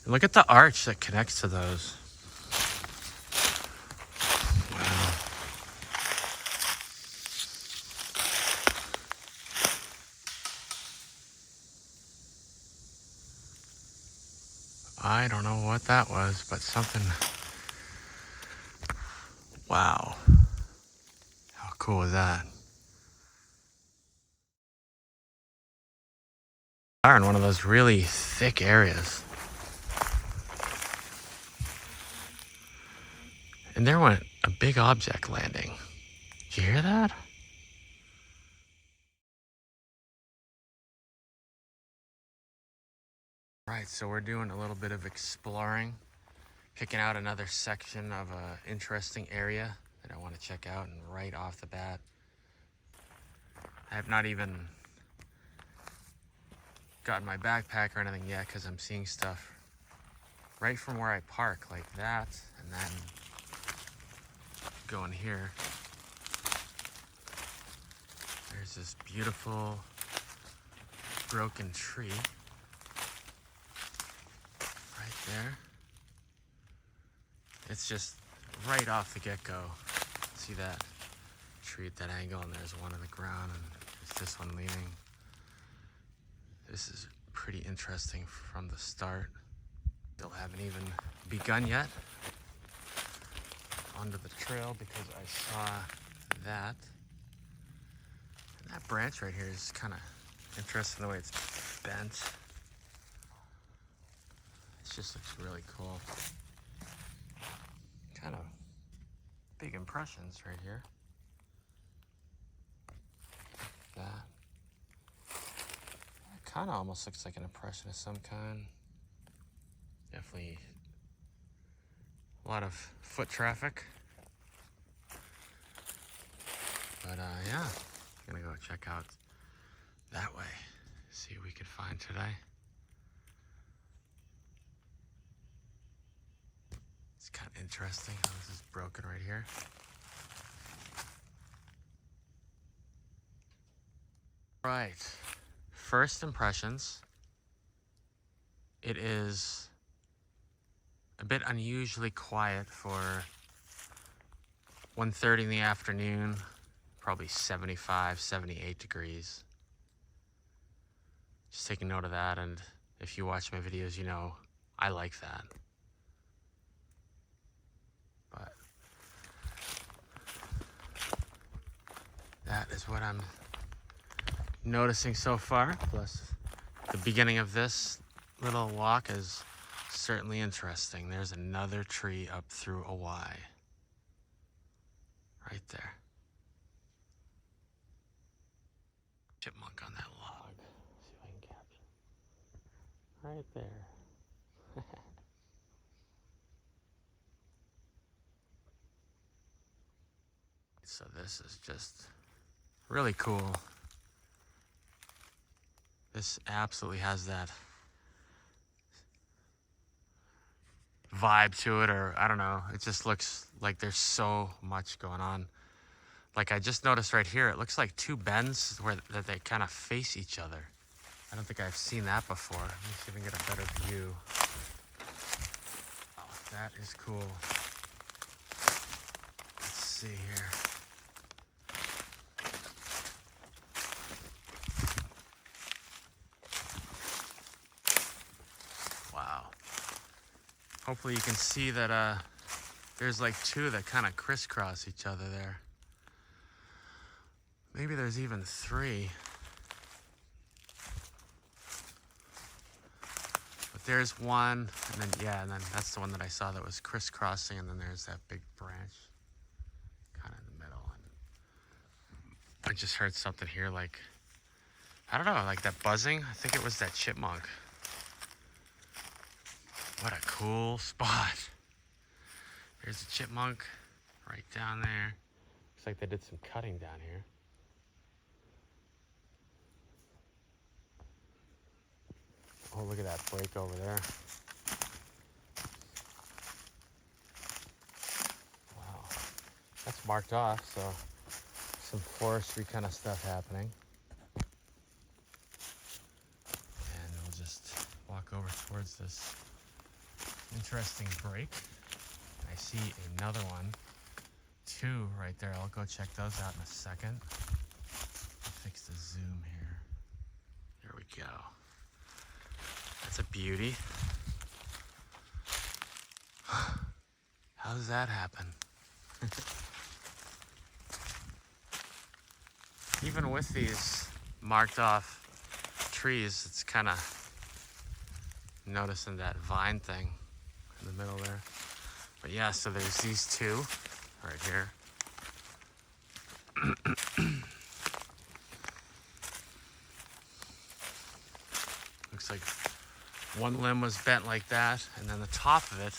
And look at the arch that connects to those. Wow. I don't know what that was, but something. Wow. How cool is that? We are in one of those really thick areas. And there went a big object landing. Did you hear that? Right, so we're doing a little bit of exploring, picking out another section of an interesting area that I want to check out, and right off the bat, I have not even gotten my backpack or anything yet because I'm seeing stuff right from where I park, like that, and then go in here. There's this beautiful broken tree right there. It's just right off the get-go. See that tree at that angle, and there's one on the ground, and there's this one leaning. This is pretty interesting from the start. Still haven't even begun yet onto the trail because I saw that. And that branch right here is kind of interesting the way it's bent. It just looks really cool. Kind of big impressions right here. That. It kind of almost looks like an impression of some kind. Definitely a lot of foot traffic. But yeah, I'm gonna go check out that way. See what we can find today. It's kind of interesting how this is broken right here. Right, first impressions. It is a bit unusually quiet for 1:30 in the afternoon, probably 75, 78 degrees. Just taking note of that, and if you watch my videos, you know I like that. But that is what I'm noticing so far. Plus, the beginning of this little walk is certainly interesting. There's another tree up through a Y. Right there. Chipmunk on that log. See if I can capture. Right there. So this is just really cool. This absolutely has that vibe to it, or I don't know. It just looks like there's so much going on. Like I just noticed right here, it looks like two bends that they kind of face each other. I don't think I've seen that before. Let me see if I can get a better view. Oh, that is cool. Let's see here. Wow. Hopefully you can see that there's like two that kind of crisscross each other there. Maybe there's even three. But there's one, and then yeah, and then that's the one that I saw that was crisscrossing, and then there's that big branch kind of in the middle. And I just heard something here, like, I don't know, like that buzzing. I think it was that chipmunk. What a cool spot. There's a chipmunk right down there. Looks like they did some cutting down here. Oh, look at that break over there. Wow. That's marked off, so some forestry kind of stuff happening. And we'll just walk over towards this Interesting break. I see another one. Two right there. I'll go check those out in a second. I'll fix the zoom here. There we go. That's a beauty. How does that happen? Even with these marked off trees, it's kind of noticing that vine thing in the middle there. But yeah, so there's these two right here. Looks like one limb was bent like that, and then the top of it.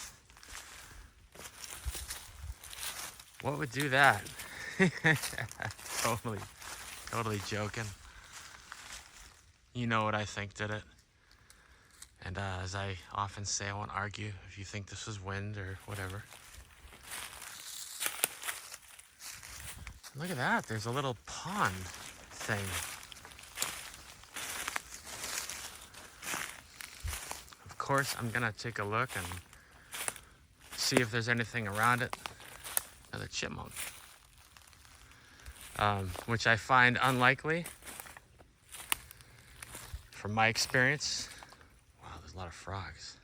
What would do that? Totally joking. You know what I think did it. And as I often say, I won't argue if you think this was wind or whatever. Look at that, there's a little pond thing. Of course, I'm gonna take a look and see if there's anything around it. Another chipmunk. Which I find unlikely from my experience. Wow, there's a lot of frogs.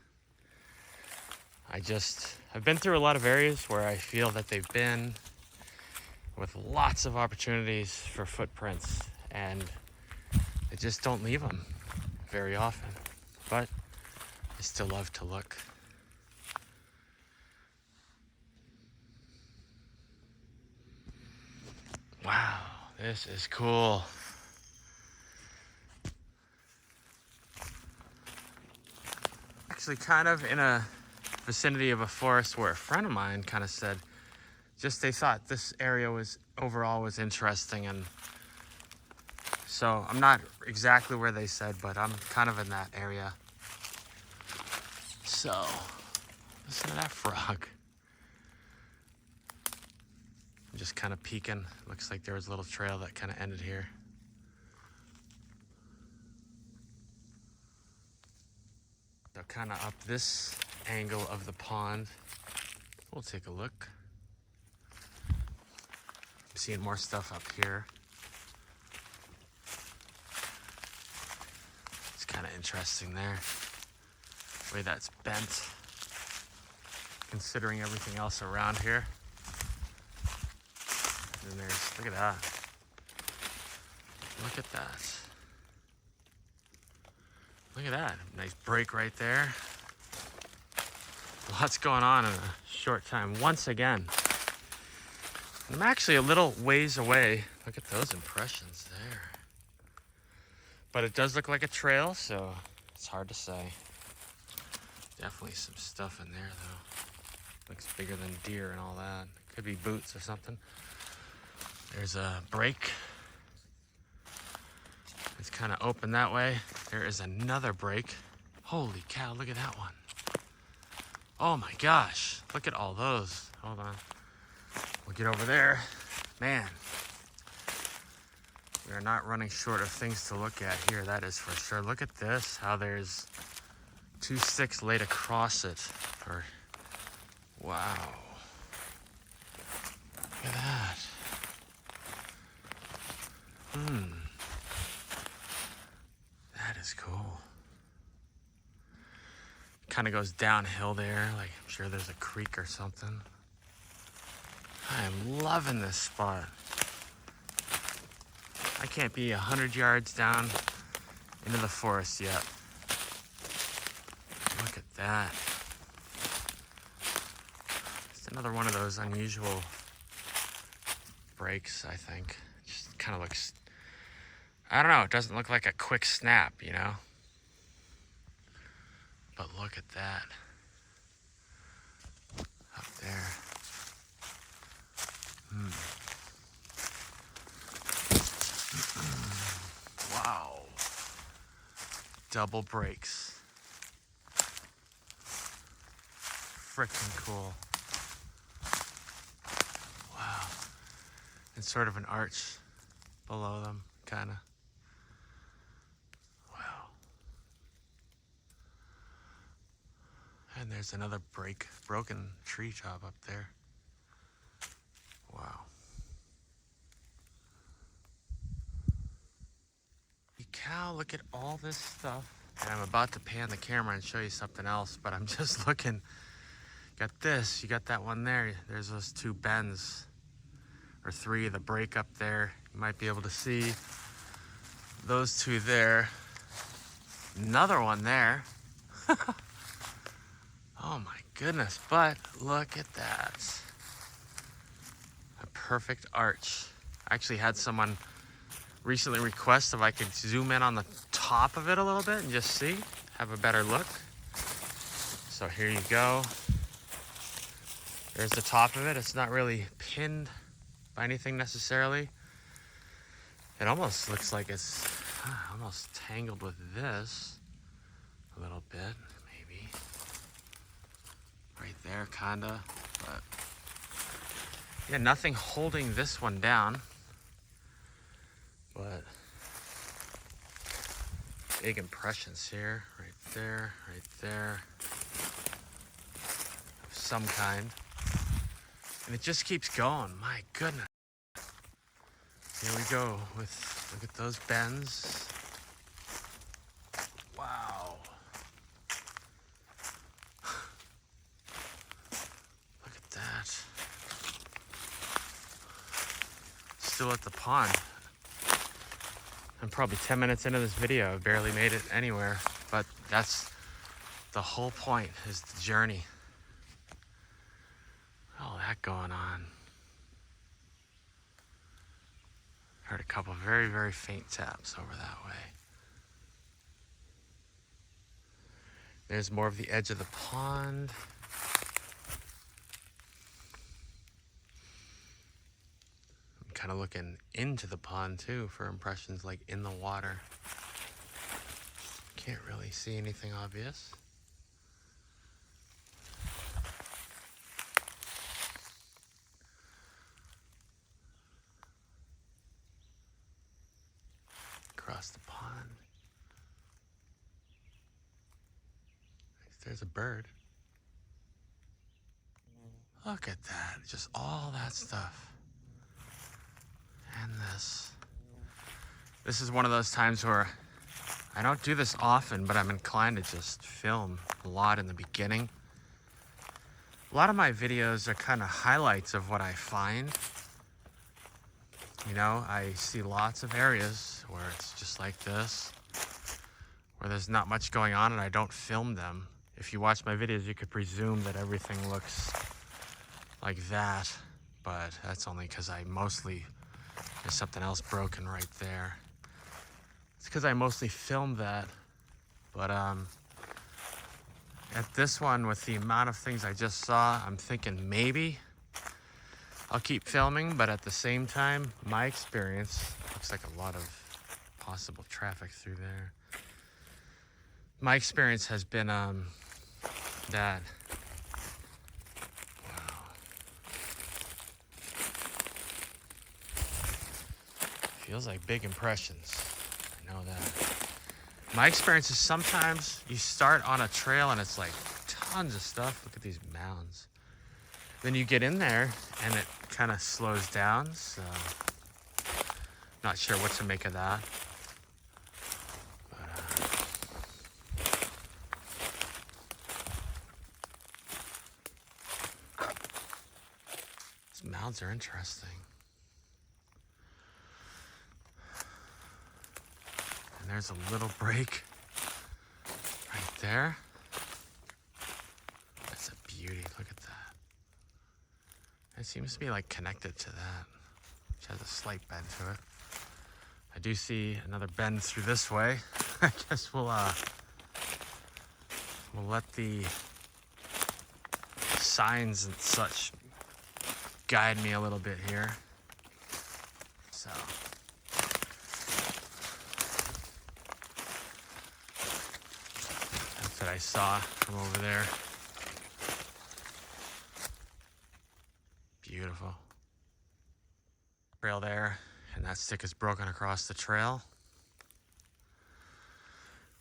I've been through a lot of areas where I feel that they've been with lots of opportunities for footprints, and I just don't leave them very often. But I still love to look. Wow, this is cool. Actually, kind of in a vicinity of a forest where a friend of mine kind of said, just they thought this area was overall interesting, and so I'm not exactly where they said, but I'm kind of in that area. So, listen to that frog. I'm just kind of peeking. Looks like there was a little trail that kind of ended here. So kind of up this angle of the pond, we'll take a look. I'm seeing more stuff up here. It's kind of interesting there. The way that's bent, considering everything else around here. And there's, look at that. Look at that. Look at that. Nice break right there. Lots going on in a short time. Once again. I'm actually a little ways away. Look at those impressions there. But it does look like a trail, so it's hard to say. Definitely some stuff in there, though. Looks bigger than deer and all that. Could be boots or something. There's a break. It's kind of open that way. There is another break. Holy cow, look at that one. Oh my gosh, look at all those. Hold on. We'll get over there. Man, we are not running short of things to look at here, that is for sure. Look at this, how there's two sticks laid across it. Wow. Look at that. That is cool. Kind of goes downhill there, like I'm sure there's a creek or something. I am loving this spot. I can't be 100 yards down into the forest yet. Look at that. It's another one of those unusual breaks, I think. Just kind of looks, I don't know, it doesn't look like a quick snap, you know? But look at that. Up there. Wow. Double breaks. Frickin' cool. Wow. And sort of an arch below them, kind of. Wow. And there's another broken tree top up there. Wow. Holy cow, look at all this stuff. And I'm about to pan the camera and show you something else, but I'm just looking. Got this, you got that one there. There's those two bends, or three, the break up there. You might be able to see those two there. Another one there. Oh my goodness, but look at that. A perfect arch. I actually had someone recently request if I could zoom in on the top of it a little bit and just see, have a better look. So here you go. There's the top of it. It's not really pinned by anything necessarily. It almost looks like it's almost tangled with this a little bit, maybe. Right there, kinda, but yeah, nothing holding this one down. But big impressions here, right there, of some kind. And it just keeps going, my goodness. Here we go with, look at those bends. Wow. Look at that. Still at the pond. I'm probably 10 minutes into this video. I've barely made it anywhere, but that's the whole point, is the journey. All that going on. Heard a couple very, very faint taps over that way. There's more of the edge of the pond. Kind of looking into the pond too for impressions, like in the water. Can't really see anything obvious. Across the pond. There's a bird. Look at that, just all that stuff. And this. This is one of those times where I don't do this often, but I'm inclined to just film a lot in the beginning. A lot of my videos are kind of highlights of what I find. You know, I see lots of areas where it's just like this, where there's not much going on and I don't film them. If you watch my videos, you could presume that everything looks like that, but that's only because there's something else broken right there. It's because I mostly filmed that. But at this one, with the amount of things I just saw, I'm thinking maybe I'll keep filming, but at the same time, my experience, looks like a lot of possible traffic through there. My experience has been that, feels like big impressions. I know that. My experience is sometimes you start on a trail and it's like tons of stuff. Look at these mounds. Then you get in there and it kind of slows down. So not sure what to make of that. But these mounds are interesting. And there's a little break right there. That's a beauty. Look at that. It seems to be like connected to that, which has a slight bend to it. I do see another bend through this way. I guess we'll let the signs and such guide me a little bit here. So. That I saw from over there. Beautiful. Trail there, and that stick is broken across the trail.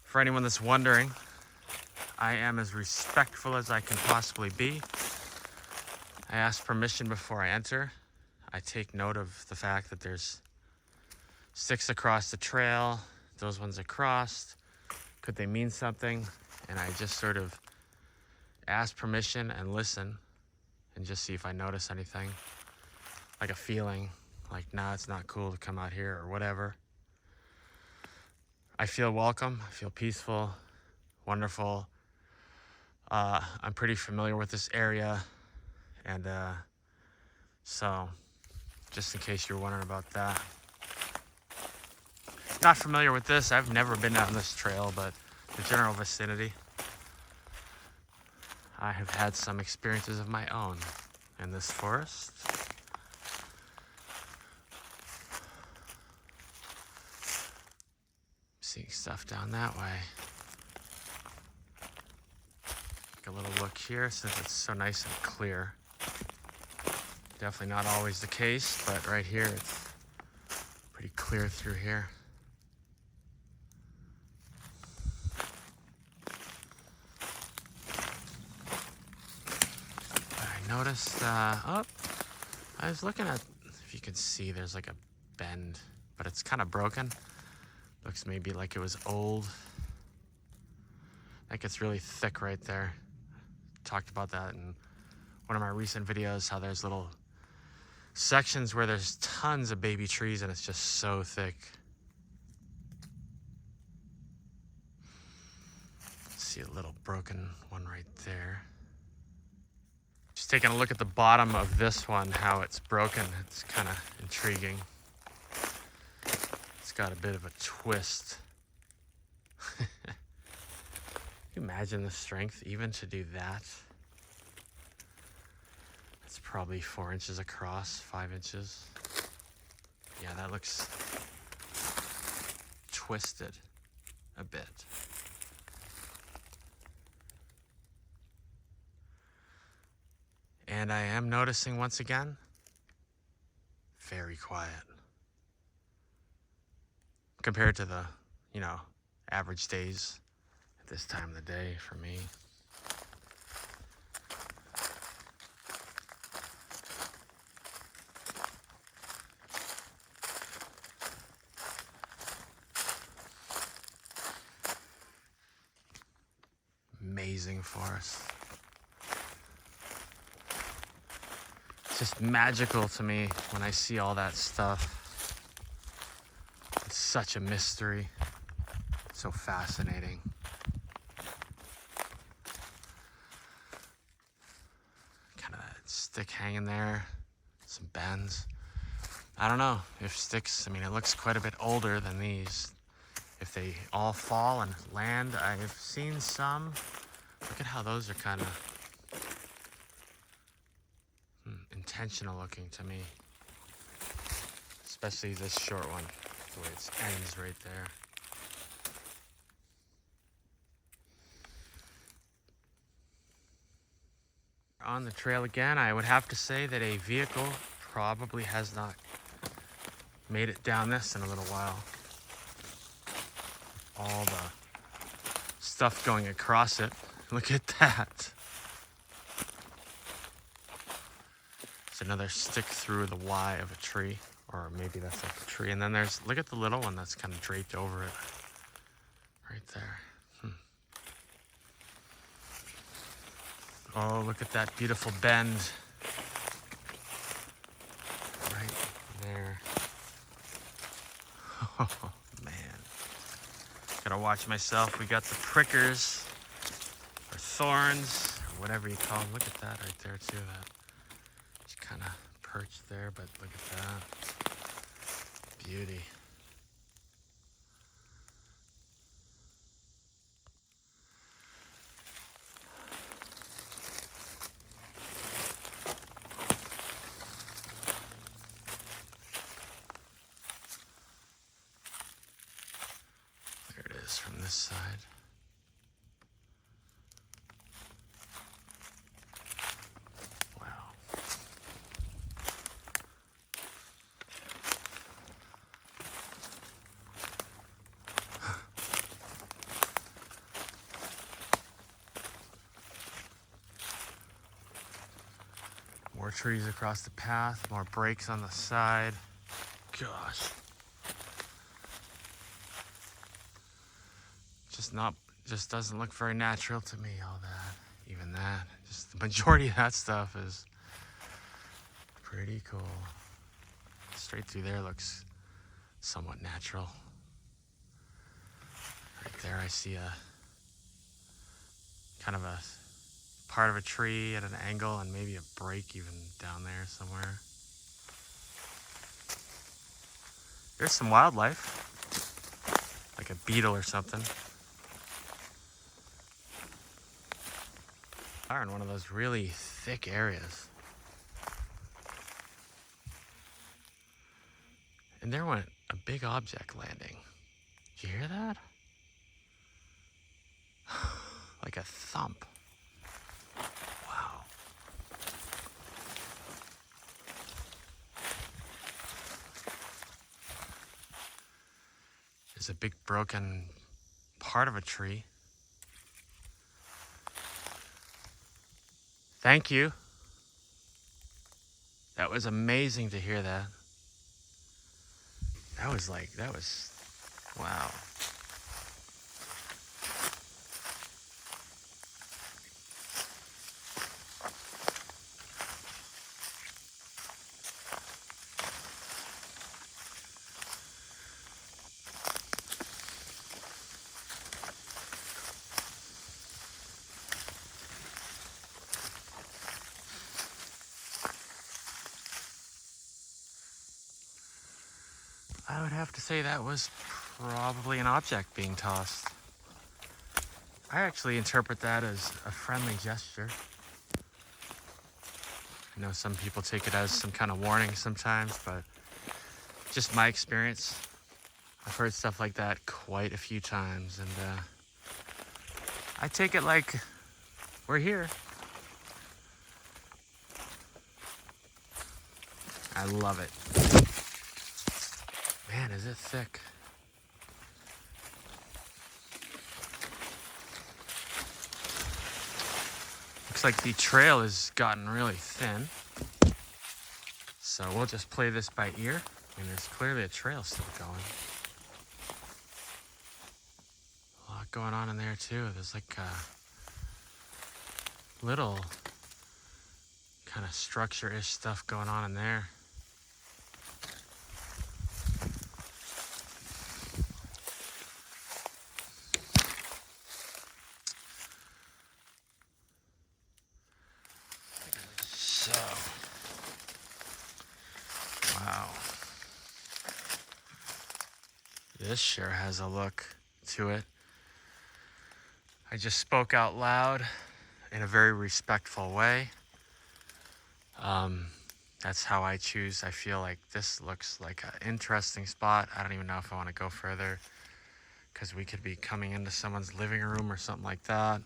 For anyone that's wondering, I am as respectful as I can possibly be. I ask permission before I enter. I take note of the fact that there's sticks across the trail. Those ones are crossed. Could they mean something? And I just sort of ask permission and listen and just see if I notice anything. Like a feeling, like, nah, it's not cool to come out here or whatever. I feel welcome. I feel peaceful, wonderful. I'm pretty familiar with this area. And so, just in case you're wondering about that. Not familiar with this. I've never been down this trail, but the general vicinity. I have had some experiences of my own in this forest. Seeing stuff down that way. Take a little look here since it's so nice and clear. Definitely not always the case, but right here it's pretty clear through here. I noticed, I was looking at, if you can see, there's like a bend, but it's kind of broken. Looks maybe like it was old. That gets really thick right there. Talked about that in one of my recent videos, how there's little sections where there's tons of baby trees and it's just so thick. See a little broken one right there. Just taking a look at the bottom of this one, how it's broken. It's kind of intriguing. It's got a bit of a twist. Can you imagine the strength even to do that? It's probably 4 inches across, 5 inches. Yeah, that looks twisted a bit. And I am noticing once again, very quiet. Compared to the, average days at this time of the day for me. Amazing forest. It's just magical to me when I see all that stuff. It's such a mystery. So fascinating. Kind of that stick hanging there. Some bends. I don't know if sticks, it looks quite a bit older than these. If they all fall and land, I've seen some. Look at how those are kind of intentional looking to me. Especially this short one, the way it ends right there. On the trail again, I would have to say that a vehicle probably has not made it down this in a little while. All the stuff going across it. Look at that. It's another stick through the Y of a tree, or maybe that's like a tree. And then look at the little one that's kind of draped over it. Right there. Oh, look at that beautiful bend. Right there. Oh, man. Gotta watch myself. We got the prickers, or thorns, or whatever you call them. Look at that right there, too. That just kind of perched there, but look at that. Beauty. From this side. Wow. trees across the path, more breaks on the side. Gosh. Just doesn't look very natural to me, all that. Even that. Just the majority of that stuff is pretty cool. Straight through there looks somewhat natural. Right there I see a kind of a part of a tree at an angle and maybe a break even down there somewhere. There's some wildlife, like a beetle or something. Are in one of those really thick areas. And there went a big object landing. Did you hear that? Like a thump. Wow. There's a big broken part of a tree. Thank you. That was amazing to hear that. That was, wow. I would have to say that was probably an object being tossed. I actually interpret that as a friendly gesture. I know some people take it as some kind of warning sometimes, but just my experience, I've heard stuff like that quite a few times, and I take it like we're here. I love it. Man, is it thick. Looks like the trail has gotten really thin. So we'll just play this by ear. And there's clearly a trail still going. A lot going on in there too. There's like a little kind of structure-ish stuff going on in there. So, wow. This sure has a look to it. I just spoke out loud in a very respectful way. That's how I choose. I feel like this looks like an interesting spot. I don't even know if I want to go further because we could be coming into someone's living room or something like that.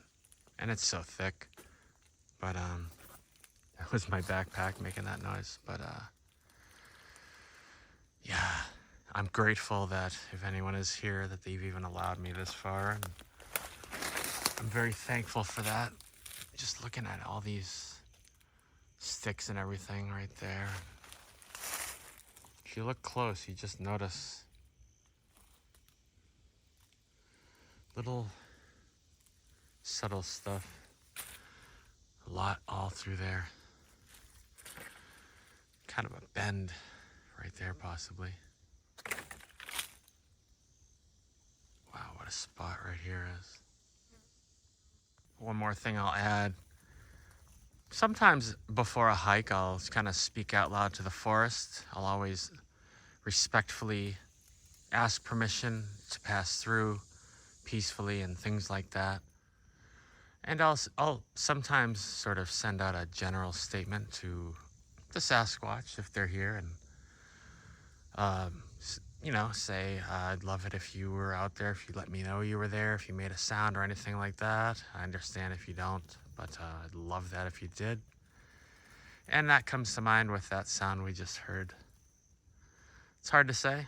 And it's so thick. But that was my backpack making that noise. But yeah, I'm grateful that if anyone is here, that they've even allowed me this far. And I'm very thankful for that. Just looking at all these sticks and everything right there. If you look close, you just notice little subtle stuff. A lot all through there. Kind of a bend right there, possibly. Wow, what a spot right here is. One more thing I'll add. Sometimes before a hike, I'll kind of speak out loud to the forest. I'll always respectfully ask permission to pass through peacefully and things like that. And I'll sometimes sort of send out a general statement to the Sasquatch if they're here, and say I'd love it if you were out there, if you let me know you were there, if you made a sound or anything like that. I understand if you don't, but I'd love that if you did. And that comes to mind with that sound we just heard. It's hard to say.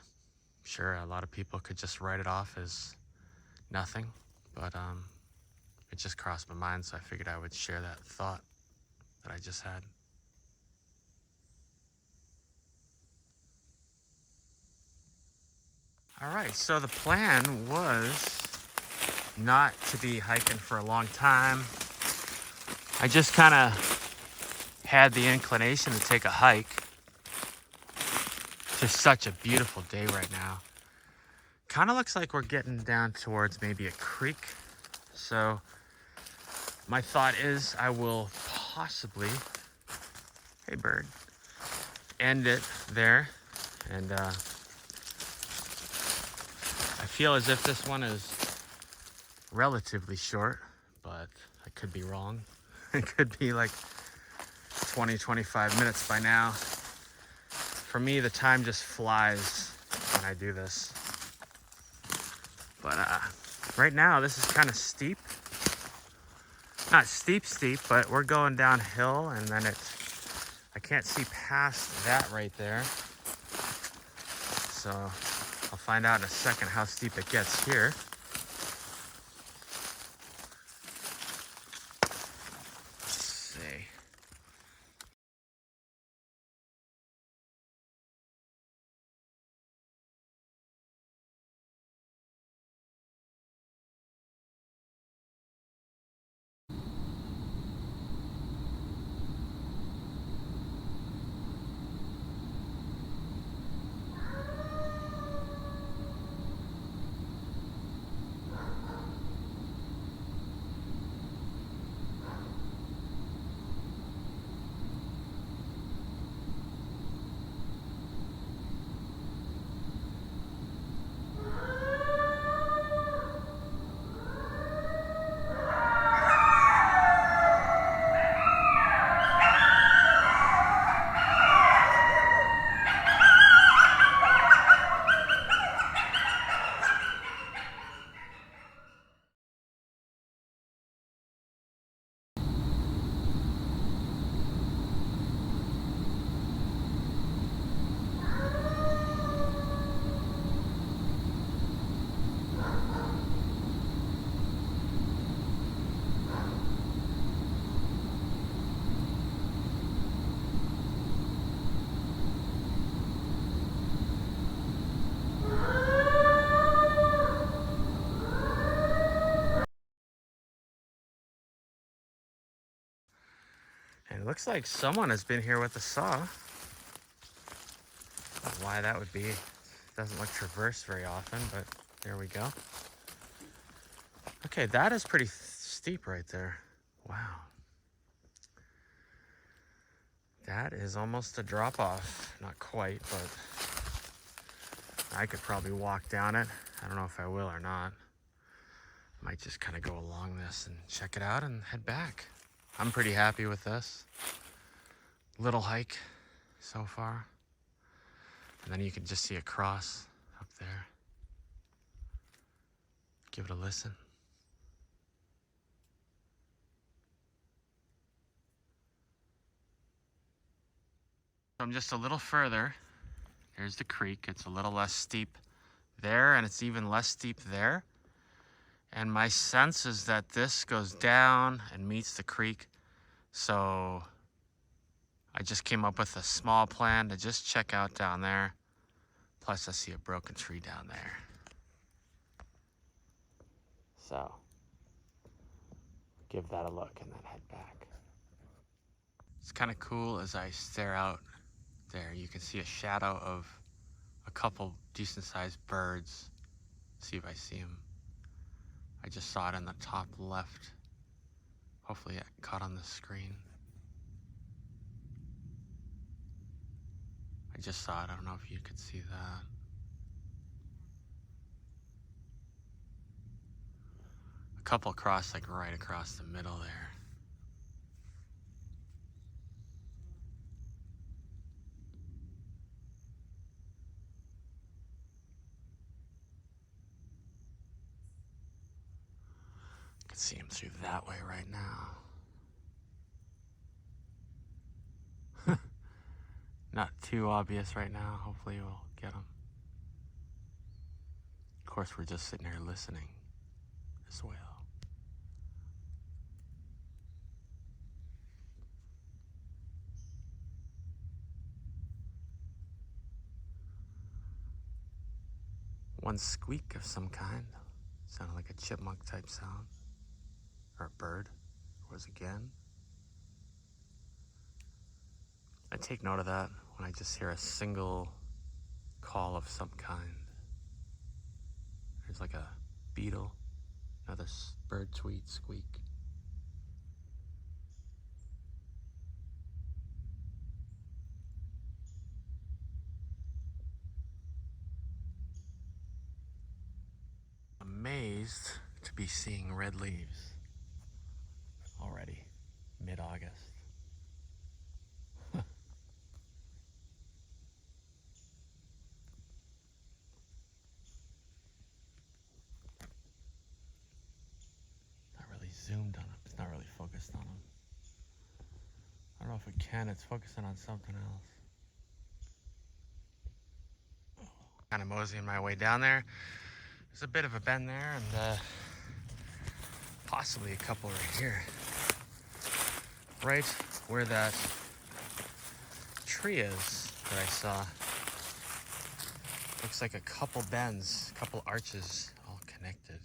Sure, a lot of people could just write it off as nothing, but it just crossed my mind, so I figured I would share that thought that I just had. All right, so the plan was not to be hiking for a long time. I just kind of had the inclination to take a hike. Just such a beautiful day right now. Kind of looks like we're getting down towards maybe a creek. So my thought is I will possibly, hey bird, end it there. And I feel as if this one is relatively short, but I could be wrong. It could be like 20, 25 minutes by now. For me, the time just flies when I do this. But right now, this is kind of steep. Not steep, but we're going downhill, and then I can't see past that right there. So I'll find out in a second how steep it gets here. Let's see. And it looks like someone has been here with a saw. Don't know why that would be. Doesn't look traversed very often, but there we go. Okay, that is pretty steep right there. Wow. That is almost a drop off. Not quite, but I could probably walk down it. I don't know if I will or not. Might just kind of go along this and check it out and head back. I'm pretty happy with this little hike so far. And then you can just see a cross up there. Give it a listen. I'm just a little further. There's the creek. It's a little less steep there, and it's even less steep there. And my sense is that this goes down and meets the creek. So I just came up with a small plan to just check out down there. Plus I see a broken tree down there. So give that a look and then head back. It's kind of cool as I stare out there. You can see a shadow of a couple decent sized birds. See if I see them. I just saw it in the top left. Hopefully it caught on the screen. I just saw it. I don't know if you could see that. A couple crossed like right across the middle there. I can see him through that way right now. Not too obvious right now. Hopefully we'll get him. Of course, we're just sitting here listening as well. One squeak of some kind. Sounded like a chipmunk type sound. Or a bird. Was again. I take note of that when I just hear a single call of some kind. There's like a beetle, another bird tweet, squeak. Amazed to be seeing red leaves already, mid-August. Not really zoomed on them. It's not really focused on them. I don't know if it can. It's focusing on something else. Kind of moseying my way down there. There's a bit of a bend there, and possibly a couple right here. Right where that tree is that I saw. Looks like a couple bends, a couple arches all connected.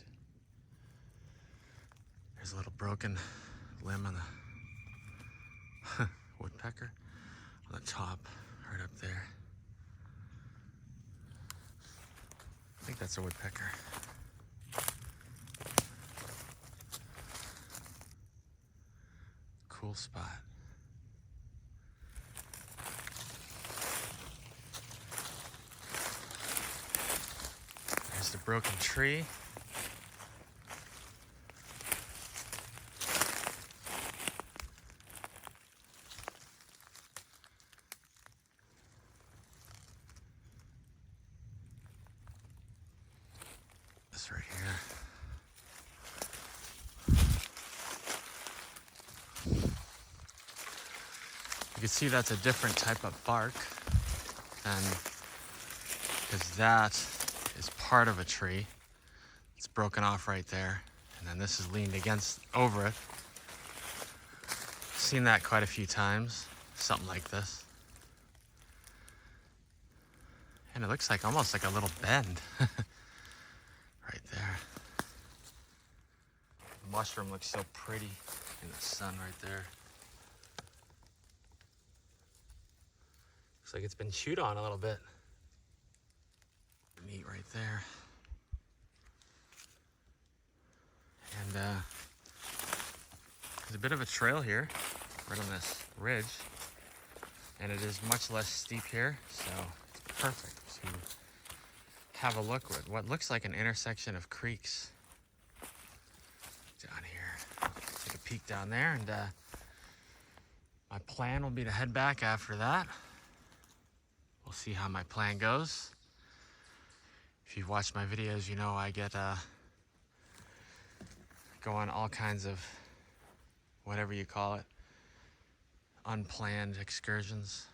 There's a little broken limb on the woodpecker on the top, right up there. I think that's a woodpecker. Cool spot. There's the broken tree. This right here. You can see that's a different type of bark, and because that is part of a tree. It's broken off right there, and then this is leaned over it. Seen that quite a few times, something like this. And it looks like almost like a little bend right there. The mushroom looks so pretty in the sun right there. Looks like it's been chewed on a little bit. Neat right there. And there's a bit of a trail here, right on this ridge. And it is much less steep here, so it's perfect to have a look at what looks like an intersection of creeks down here. Take a peek down there, and my plan will be to head back after that. We'll see how my plan goes. If you've watched my videos, you know I get go on all kinds of, whatever you call it, unplanned excursions.